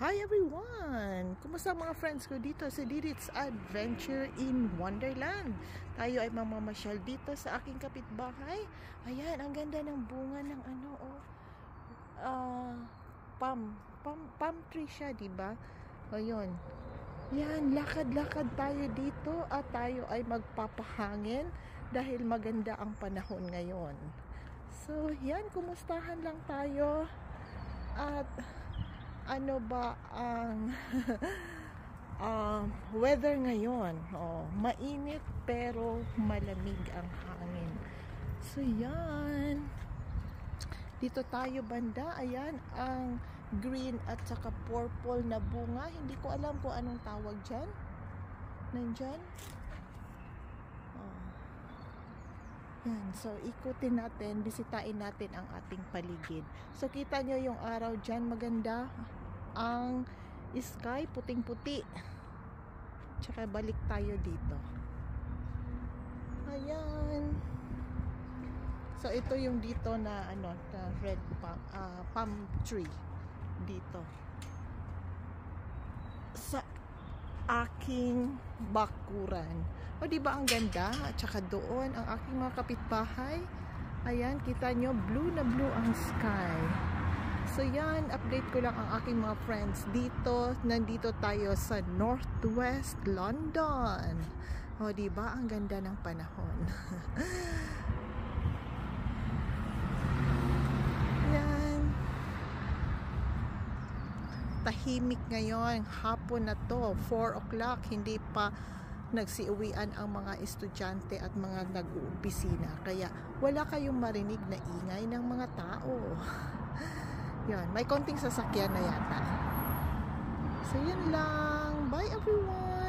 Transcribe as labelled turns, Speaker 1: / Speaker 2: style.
Speaker 1: Hi everyone! Kumusta mga friends ko dito sa Didit's Adventure in Wonderland? Tayo ay mamamasyal dito sa aking kapitbahay. Ayan, ang ganda ng bunga ng palm tree siya, diba? Ayun. Yan, lakad-lakad tayo dito at tayo ay magpapahangin dahil maganda ang panahon ngayon. So, yan, kumustahan lang tayo. At ano ba ang weather ngayon? Mainit pero malamig ang hangin. So yan, dito tayo banda. Ayan ang green at saka purple na bunga. Hindi ko alam kung anong tawag dyan. Nandyan. Yan, so ikutin natin, bisitahin natin ang ating paligid. So kita nyo yung araw dyan, maganda ang sky, puting-puti. Tsaka balik tayo dito. Ayan. So ito yung dito na na red palm tree dito sa aking bakuran. O diba ang ganda? At saka doon ang aking mga kapitbahay. Ayan, kita nyo, blue na blue ang sky. So yan, update ko lang ang aking mga friends dito. Nandito tayo sa Northwest London. O diba ang ganda ng panahon? Yan. Tahimik ngayon, hapon na to, 4 o'clock, hindi pa nagsiuwian ang mga estudyante at mga nag-uopisina. Kaya wala kayong marinig na ingay ng mga tao. Yan, may konting sasakyan na yata. So yun lang. Bye everyone!